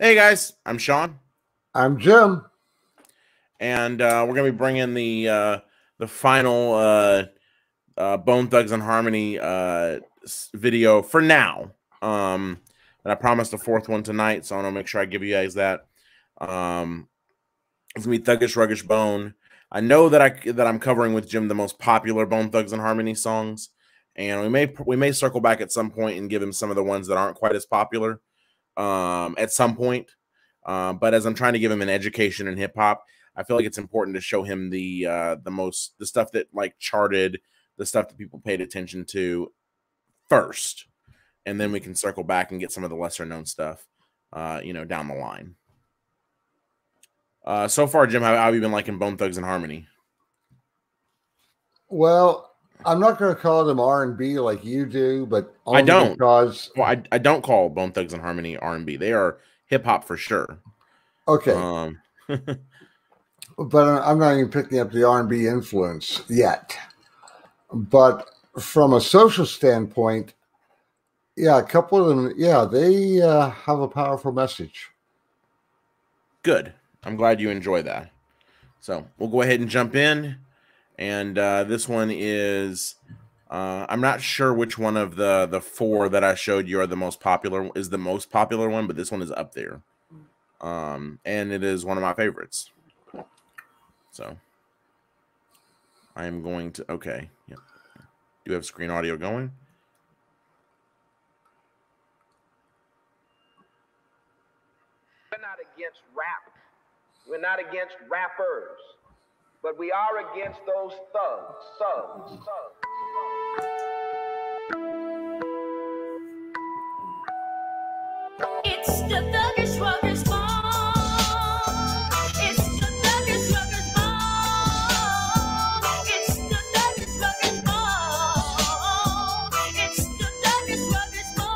Hey guys, I'm Sean, I'm Jim. and we're gonna be bringing the final Bone Thugs and Harmony video for now. And I promised a fourth one tonight, so I want to make sure I give you guys that. Um, it's gonna be Thuggish Ruggish Bone. I know that I'm covering with Jim the most popular Bone Thugs and Harmony songs, and we may circle back at some point and give him some of the ones that aren't quite as popular at some point. But as I'm trying to give him an education in hip hop, I feel like it's important to show him the stuff that like charted, the stuff that people paid attention to first, and then we can circle back and get some of the lesser known stuff, down the line. So far, Jim, how have you been liking Bone Thugs and Harmony? Well, I'm not going to call them R&B like you do, but I only don't. because Well, I don't call Bone Thugs and Harmony R&B. They are hip hop for sure. okay, but I'm not even picking up the R&B influence yet. But from a social standpoint, yeah, a couple of them, yeah, they have a powerful message. Good. I'm glad you enjoy that. So we'll go ahead and jump in. And this one is, I'm not sure which one of the four that I showed you are the most popular one, but this one is up there. And it is one of my favorites. So I am going to, okay. Yep. Do you have screen audio going? We're not against rap. We're not against rappers. But we are against those thugs. It's the Thuggish Ruggish Bone. It's the Thuggish Ruggish Bone. It's the Thuggish Ruggish Bone. It's the Thuggish Ruggish Bone.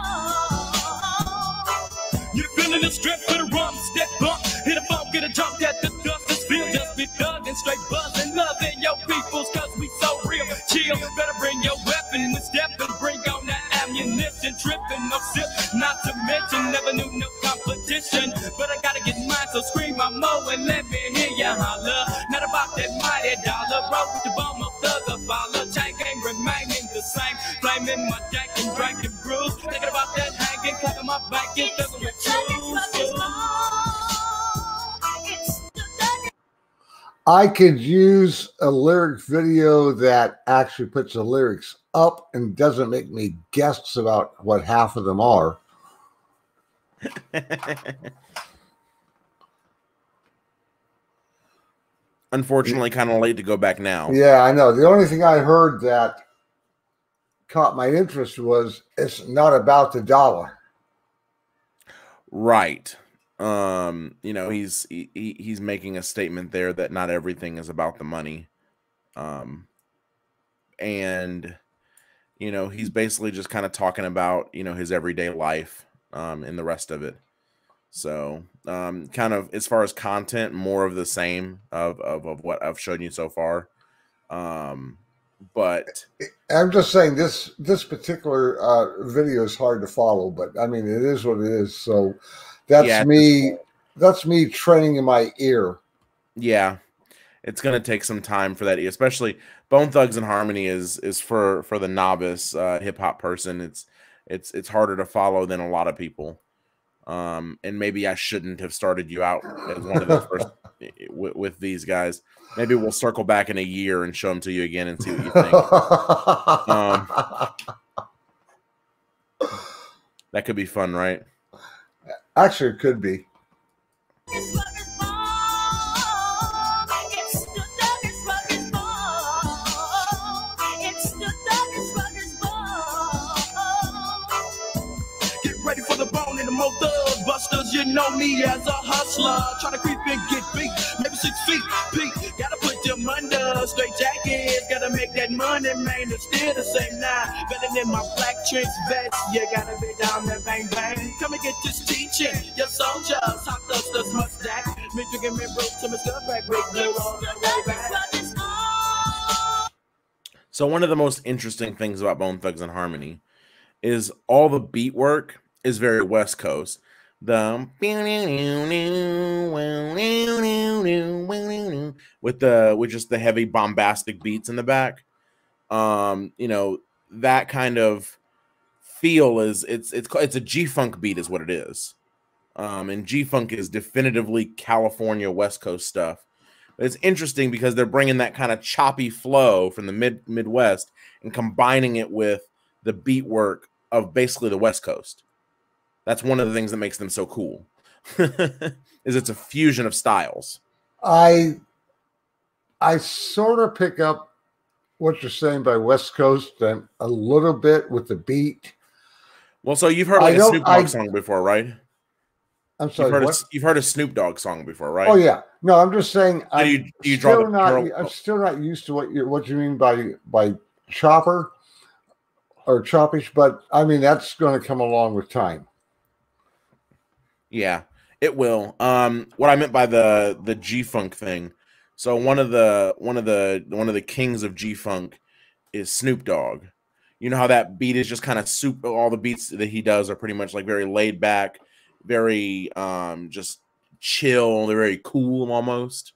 You're feeling the strip for the rum, step bump, hit a bump, get a jump that the dust is filled. Just be thugging, straight buzzing, loving your peoples, cause we so real. Chill, better bring your weapon and step and bring on that ammunition. Tripping, no sip, not to mention, never knew no competition. But I gotta get mine, so scream my mo and let me hear ya holler. Not about that mighty dollar, roll with the bomb of thugger follow. Chain game remaining the same, flaming my deck and drinking brews. Thinking about that hanging, clapping my back and thugging with I could use a lyric video that actually puts the lyrics up and doesn't make me guess about what half of them are. Unfortunately, kind of late to go back now. Yeah, I know. The only thing I heard that caught my interest was it's not about the dollar. Right. He's making a statement there that not everything is about the money. And he's basically just kind of talking about, his everyday life, and the rest of it. So, kind of as far as content, more of the same of what I've shown you so far. But I'm just saying this particular video is hard to follow, but I mean, it is what it is. So that's me. That's me training in my ear. Yeah, it's gonna take some time for that, especially Bone Thugs and Harmony is for the novice hip hop person. It's harder to follow than a lot of people. And maybe I shouldn't have started you out as one of the first with these guys. Maybe we'll circle back in a year and show them to you again and see what you think. That could be fun, right? Actually, it could be. Get ready for the bone and the more thug busters. You know me as a hustler. Try to creep and get beat. Maybe 6 feet, Pete. Gotta put them under. Straight jackets. Gotta make that money, man. It's still the same now. Better than my black trench vest. You gotta be down there, bang, bang. Come and get this teaching. Your soldiers, hot dusters, mustache. Me drinking me broke to my scut back. Big blue all the way back. So one of the most interesting things about Bone Thugs and Harmony is all the beat work is very West Coast, the with just the heavy bombastic beats in the back. You know, that kind of feel is it's a G-funk beat is what it is. And G-funk is definitively California West Coast stuff. But it's interesting because they're bringing that kind of choppy flow from the Midwest and combining it with the beat work of basically the West Coast. That's one of the things that makes them so cool. Is it's a fusion of styles. I sort of pick up what you're saying by West Coast and a little bit with the beat. Well, so you've heard like a Snoop Dogg song before, right? I'm sorry. You've heard a Snoop Dogg song before, right? Oh yeah. No, I'm just saying. I'm still not used to what you mean by chopper or choppish, but I mean that's going to come along with time. Yeah, it will. What I meant by the G-funk thing. So one of the kings of G-funk is Snoop Dogg. You know how that beat is just kind of super. All the beats that he does are pretty much like very laid back, very just chill. They're very cool almost.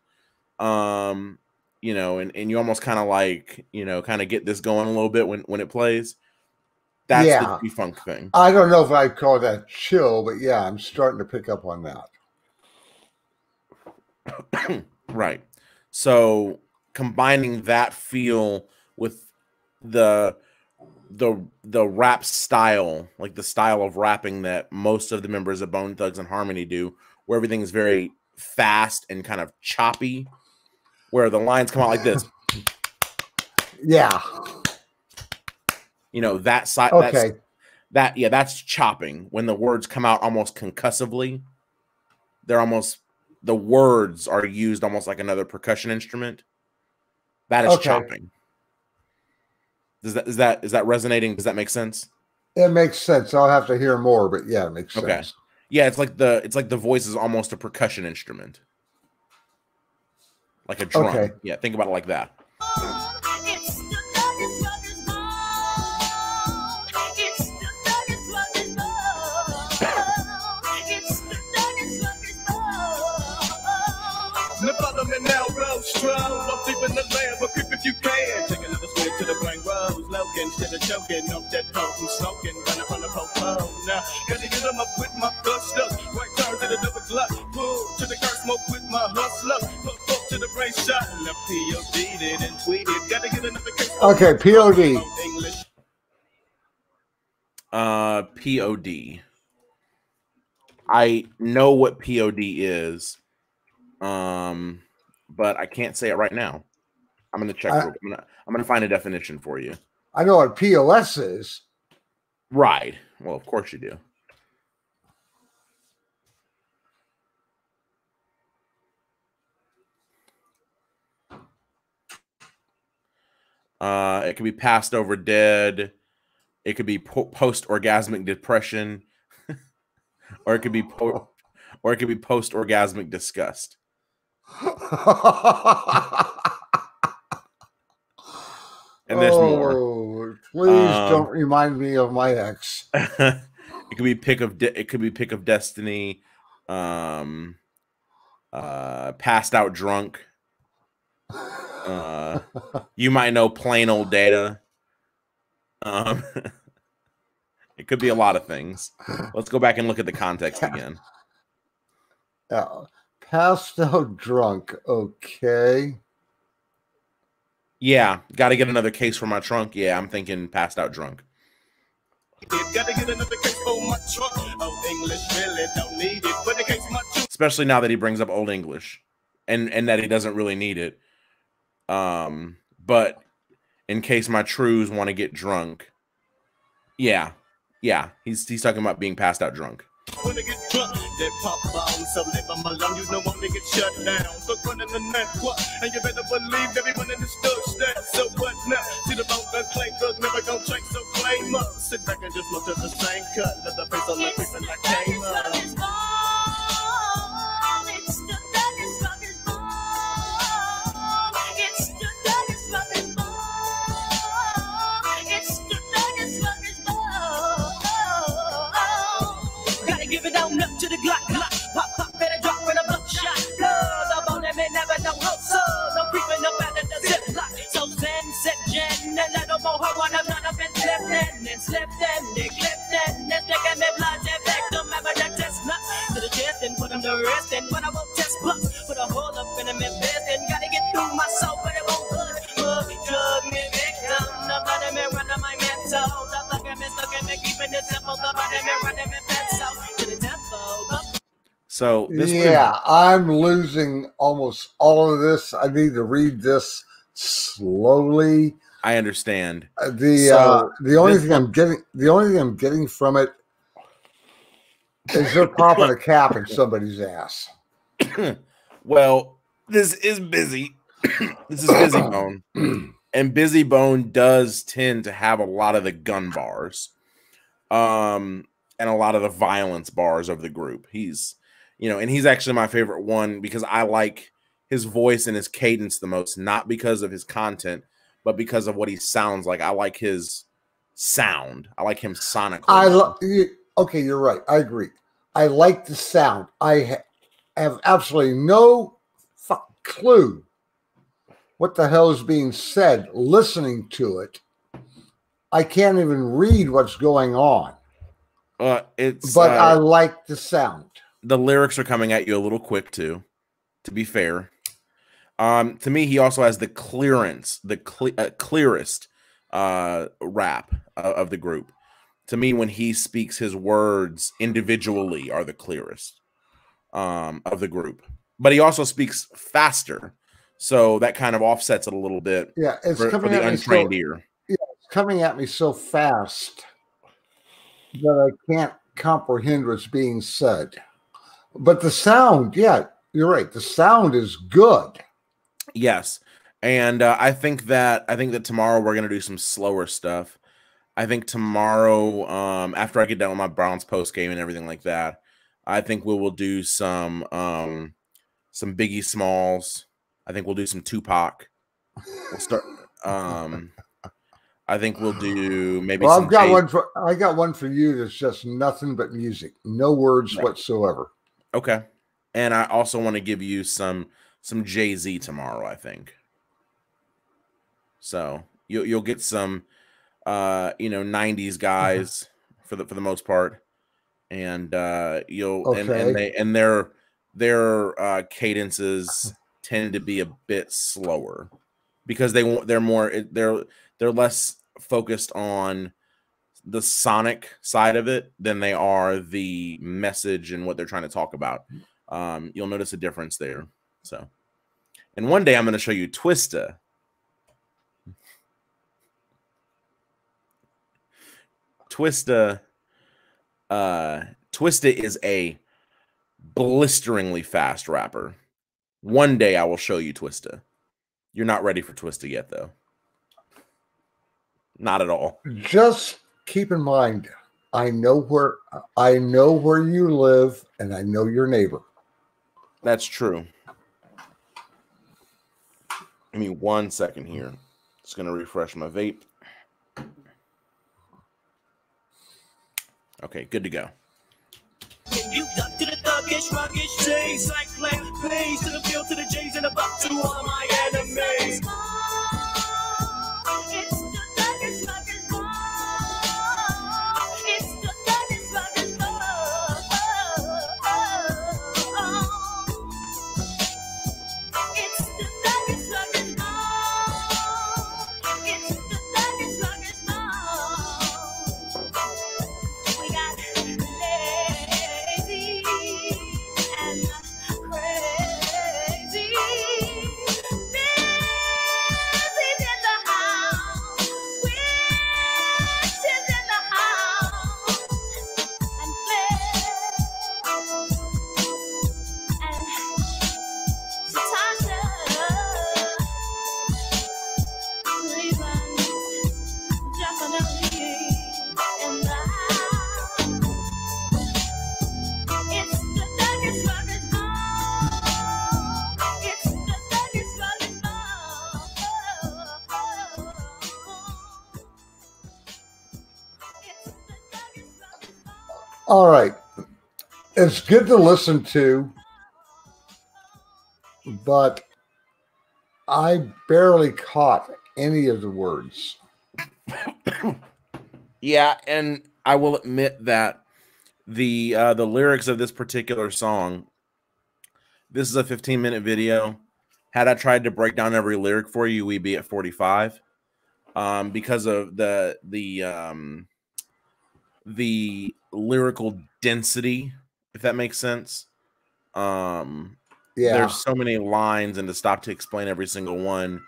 You know, and you almost kind of like, you know, kind of get this going a little bit when it plays. That's the G-funk thing. I don't know if I'd call that chill, but yeah, I'm starting to pick up on that. Right. So combining that feel with the rap style, like the style of rapping that most of the members of Bone Thugs and Harmony do, where everything is very fast and kind of choppy, where the lines come out like this. Yeah. You know, that side. Okay. That's chopping. When the words come out almost concussively, the words are used almost like another percussion instrument. That is chopping. Is that resonating? Does that make sense? It makes sense. I'll have to hear more, but yeah, it makes sense. Okay. Yeah, it's like the voice is almost a percussion instrument. Like a drum. Okay. Yeah, think about it like that. I'm deep in the land, but creep if you can. Take another swig to the brain rose, logan, instead of choking, no dead potent smoking, running from the popo. Now, gotta get them up with my gusto. Right turn to the double glut, pull to the car smoke with my hustler. Put up to the brain shot, and the POD did and tweeted. Gotta get another case. Okay, POD. POD. I know what POD is. But I can't say it right now. I'm going to check. I'm going to find a definition for you. I know what POS is. Right. Well, of course you do. It could be passed over dead. It could be post-orgasmic depression, or it could be post-orgasmic disgust. And there's more. Please don't remind me of my ex. It could be pick of destiny, passed out drunk. You might know plain old data. It could be a lot of things. Let's go back and look at the context again. Passed out drunk. Okay. Yeah, got to get another case for my trunk. Yeah, I'm thinking passed out drunk. Especially now that he brings up Old English, and that he doesn't really need it. But in case my trues want to get drunk, yeah, he's talking about being passed out drunk. When they get drunk, they pop bombs, so live on my lung, you know I'm gonna get shut down. So running the network, and you better believe everyone in the studs that. So what now? See the boat that claim drugs never gonna change, so claim up. Sit back and just look at the same cut. Let the face on the people like came up. It's the Thuggish Ruggish Bone. It's the Thuggish Ruggish Bone. It's the Thuggish Ruggish Bone. Gotta give it out. Pulling up to the Glock, Glock, pop, pop, better drop in a buckshot. Cause the bone may never know how so. No creeping up out of the ziplock. So Zen, set Jen, and let them all her one of none of it slipped in, and slipped in, they clipped in, and they can be blood, they back to remember that test block. To the chest and put them to rest, and when I won't test block, put a hole up in them and best, and gotta get through my soul, but it won't good. Drug me victim, the blood of me run on my mental. The luck of me stuck in me, keeping the temple, the blood of me running me pencil. To the temple, So this Yeah, I'm losing almost all of this. I need to read this slowly. I understand. The only thing I'm getting from it is they're popping a cap in somebody's ass. Well, this is busy. This is Busy Bone. And Busy Bone does tend to have a lot of the gun bars. And a lot of the violence bars of the group. He's, you know, and he's actually my favorite one because I like his voice and his cadence the most, not because of his content, but because of what he sounds like. I like his sound. I like him sonically. Okay, you're right. I agree. I like the sound. I have absolutely no clue what the hell is being said listening to it. I can't even read what's going on. But I like the sound. The lyrics are coming at you a little quick too, to be fair. To me, he also has the clearance, the clearest rap of the group. To me, when he speaks, his words individually are the clearest of the group. But he also speaks faster, so that kind of offsets it a little bit. Yeah, it's for coming the at untrained me ear. Yeah, it's coming at me so fast that I can't comprehend what's being said. But the sound, yeah, you're right. The sound is good. Yes, and I think that tomorrow we're gonna do some slower stuff. I think tomorrow, after I get done with my Browns post game and everything like that, I think we will do some Biggie Smalls. I think we'll do some Tupac. We'll start. I think we'll do maybe. Well, some I got one for you that's just nothing but music, no words whatsoever. Okay, and I also want to give you some Jay-Z tomorrow. I think. So you'll get some. 90s guys for the most part, and you'll and their cadences tend to be a bit slower because they're less focused on the sonic side of it than they are the message and what they're trying to talk about. You'll notice a difference there. So, and one day I'm going to show you Twista. Twista is a blisteringly fast rapper. One day I will show you Twista. You're not ready for Twista yet, though. Not at all. Just keep in mind, I know where you live, and I know your neighbor. That's true. Give me 1 second here. Just gonna refresh my vape. Okay, good to go. You duck to the thuggish, ruggish J's, like black plays to the field, to the J's, and the buck to all of my enemies. It's the Thuggish Ruggish Bone. It's the Thuggish Ruggish Bone. It's the Thuggish Ruggish Bone. It's the Thuggish Ruggish Bone. We got lazy and crazy. Busy's in the house. Witch is in the house. And All right. It's good to listen to, but I barely caught any of the words. Yeah, and I will admit that the lyrics of this particular song, this is a 15-minute video. Had I tried to break down every lyric for you, we'd be at 45. Because of the lyrical density, if that makes sense. Yeah, There's so many lines, and to stop to explain every single one,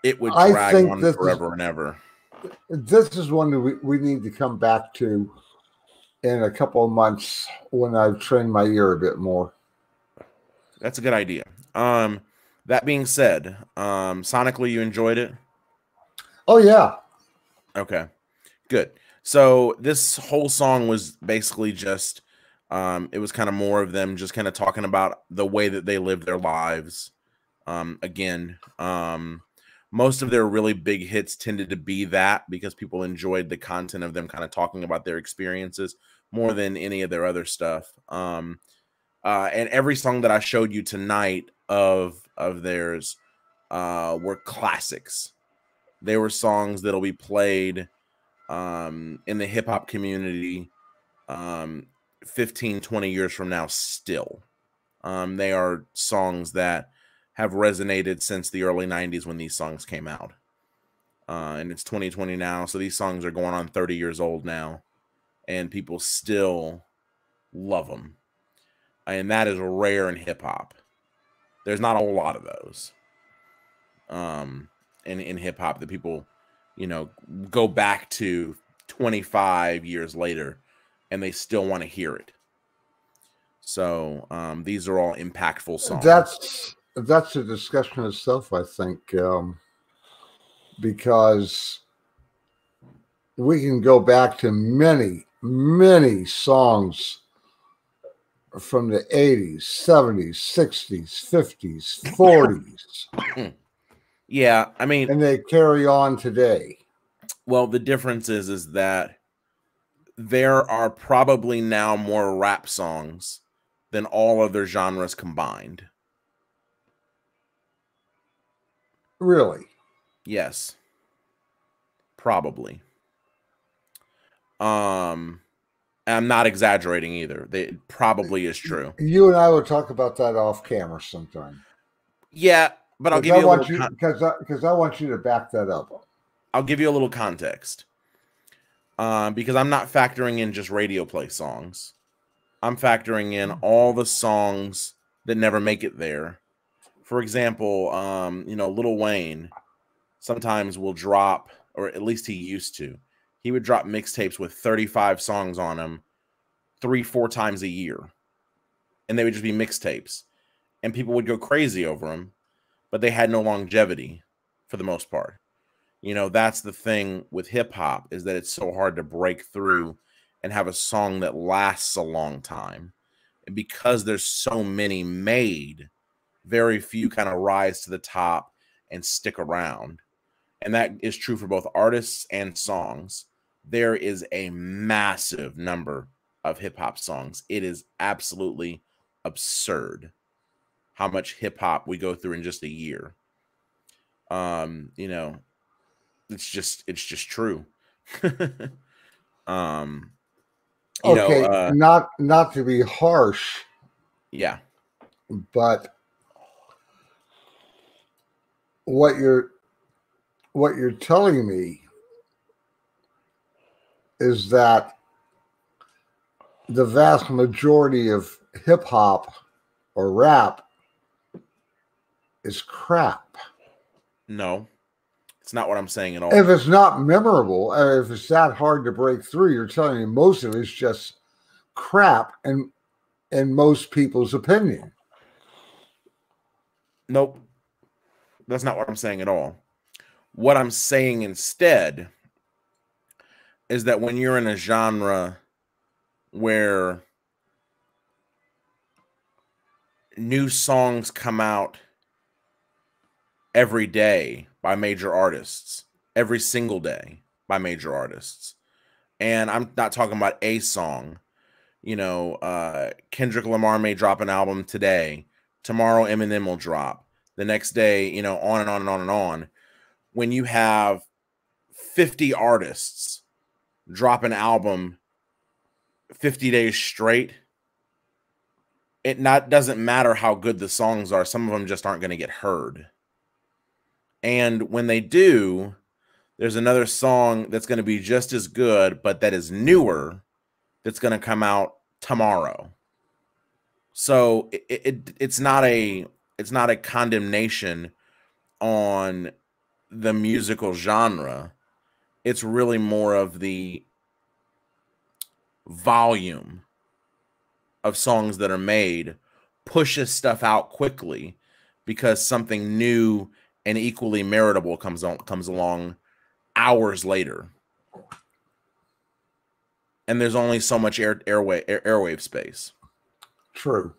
it would I drag think on this forever and ever. this is one that we need to come back to in a couple of months when I've trained my ear a bit more. That's a good idea. That being said, sonically, you enjoyed it? Oh yeah, Okay, good. So this whole song was basically just, it was kind of more of them just kind of talking about the way that they lived their lives. Again, most of their really big hits tended to be that because people enjoyed the content of them kind of talking about their experiences more than any of their other stuff. And every song that I showed you tonight of theirs were classics. They were songs that'll be played in the hip hop community 15, 20 years from now still. They are songs that have resonated since the early 90s when these songs came out. And it's 2020 now, so these songs are going on 30 years old now, and people still love them. And that is rare in hip hop. There's not a whole lot of those in hip hop that people, go back to 25 years later and they still want to hear it. So these are all impactful songs. That's a discussion itself, I think, because we can go back to many songs from the 80s, 70s, 60s, 50s, 40s. Yeah, I mean, and they carry on today. Well, the difference is that there are probably now more rap songs than all other genres combined. Really? Yes. Probably. I'm not exaggerating either. It probably is true. You and I will talk about that off camera sometime. Yeah, but I'll give you a little because I want you to back that up. I'll give you a little context. Because I'm not factoring in just radio play songs. I'm factoring in all the songs that never make it there. For example, Lil Wayne sometimes will drop, or at least he used to. He would drop mixtapes with 35 songs on them 3-4 times a year. And they would just be mixtapes. And people would go crazy over them, but they had no longevity for the most part. That's the thing with hip hop, is that it's so hard to break through and have a song that lasts a long time. And because there's so many made, very few kind of rise to the top and stick around. And that is true for both artists and songs. There is a massive number of hip hop songs. It is absolutely absurd how much hip hop we go through in just a year. It's just true. Not to be harsh. Yeah. But what you're telling me is that the vast majority of hip hop or rap is crap. No, it's not what I'm saying at all. If it's not memorable, if it's that hard to break through, you're telling me most of it's just crap in most people's opinion. Nope. That's not what I'm saying at all. What I'm saying instead is that when you're in a genre where new songs come out every day by major artists, every single day by major artists, and I'm not talking about a song, Kendrick Lamar may drop an album today. Tomorrow, Eminem will drop. The next day, on and on and on and on. When you have 50 artists drop an album 50 days straight, doesn't matter how good the songs are. Some of them just aren't going to get heard. And when they do, there's another song that's going to be just as good, but that is newer, that's going to come out tomorrow. So it's not a condemnation on the musical genre. It's really more of the volume of songs that are made pushes stuff out quickly because something new and equally meritable comes along hours later. And there's only so much airwave space. True.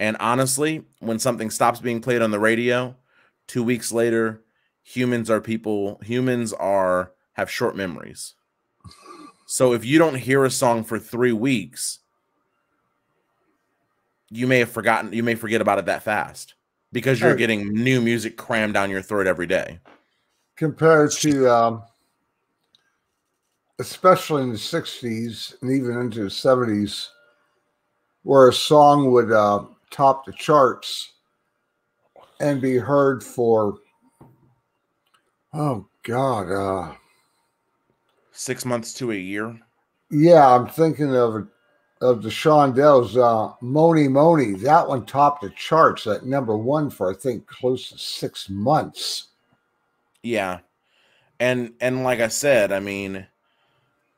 And honestly, when something stops being played on the radio, 2 weeks later, humans have short memories. So if you don't hear a song for 3 weeks, you may forget about it that fast because you're getting new music crammed down your throat every day. Compared to, especially in the 60s and even into the 70s, where a song would top the charts and be heard for, 6 months to a year. Yeah, I'm thinking of the Shondells, Moni Moni. That one topped the charts at #1 for, I think, close to 6 months. Yeah. And like I said, I mean,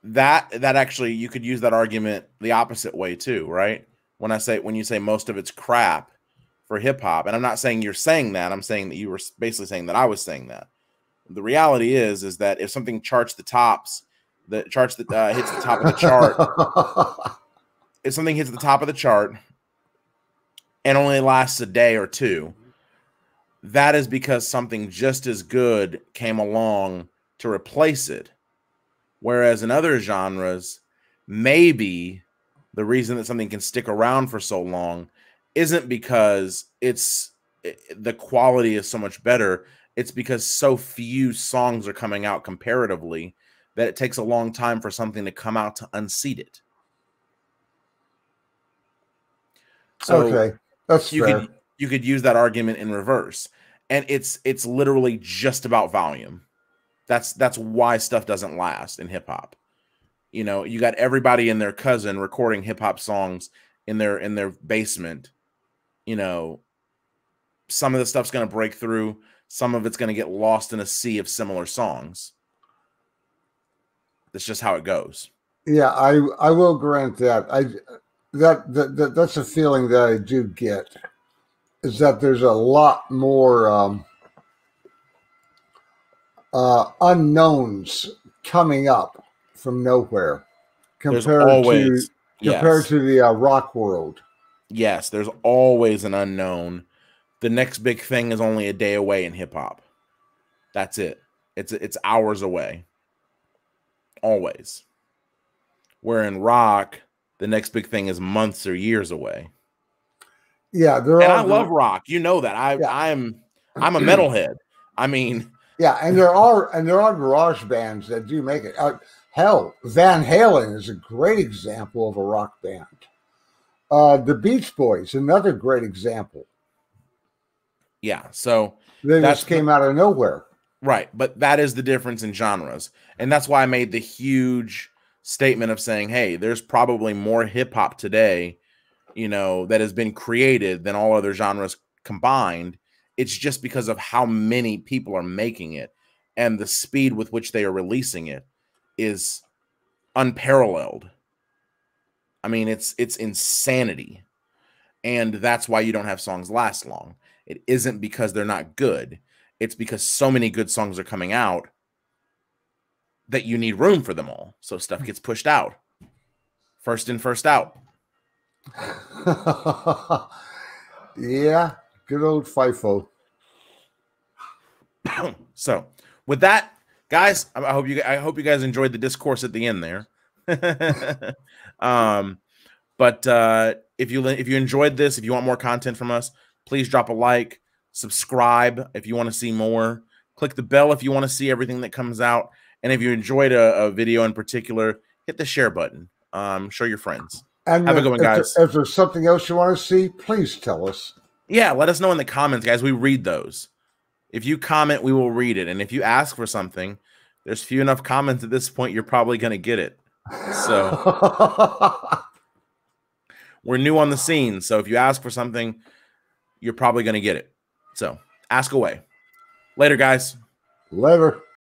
that actually, you could use that argument the opposite way too, right? When you say most of it's crap for hip hop, and I'm not saying you're saying that, I'm saying that you were basically saying that I was saying that. The reality is that if something hits the top of the chart, if something hits the top of the chart and only lasts a day or two, that is because something just as good came along to replace it. Whereas in other genres, maybe the reason that something can stick around for so long isn't because the quality is so much better. It's because so few songs are coming out comparatively that it takes a long time for something to come out to unseat it. So okay, that's fair. You could use that argument in reverse, and it's literally just about volume. That's why stuff doesn't last in hip hop. You got everybody and their cousin recording hip hop songs in their basement. Some of the stuff's going to break through. Some of it's going to get lost in a sea of similar songs. That's just how it goes. Yeah, I will grant that. That's a feeling that I do get, is that there's a lot more unknowns coming up from nowhere compared to the rock world. Yes, there's always an unknown. The next big thing is only a day away in hip hop. That's it. It's hours away. Always. Where in rock, the next big thing is months or years away. Yeah, I love rock. You know that. I'm a metalhead. I mean, yeah, and there are garage bands that do make it. Hell, Van Halen is a great example of a rock band. The Beach Boys, another great example. Yeah, so they just came out of nowhere. Right, but that is the difference in genres. And that's why I made the huge statement of saying, hey, there's probably more hip hop today, that has been created than all other genres combined. It's just because of how many people are making it, and the speed with which they are releasing it is unparalleled. I mean, it's insanity. And that's why you don't have songs last long. It isn't because they're not good. It's because so many good songs are coming out that you need room for them all. So stuff gets pushed out. First in, first out. Yeah, good old FIFO. So with that, guys, I hope you guys enjoyed the discourse at the end there. But if you enjoyed this, if you want more content from us, please drop a like, subscribe if you want to see more, click the bell if you want to see everything that comes out, and if you enjoyed a video in particular, hit the share button. Show your friends. And have a good one, guys. If there's something else you want to see, please tell us. Yeah, let us know in the comments, guys. We read those. If you comment, we will read it. And if you ask for something, there's few enough comments at this point, you're probably going to get it. So we're new on the scene. So if you ask for something, you're probably going to get it. So ask away. Later, guys. Later.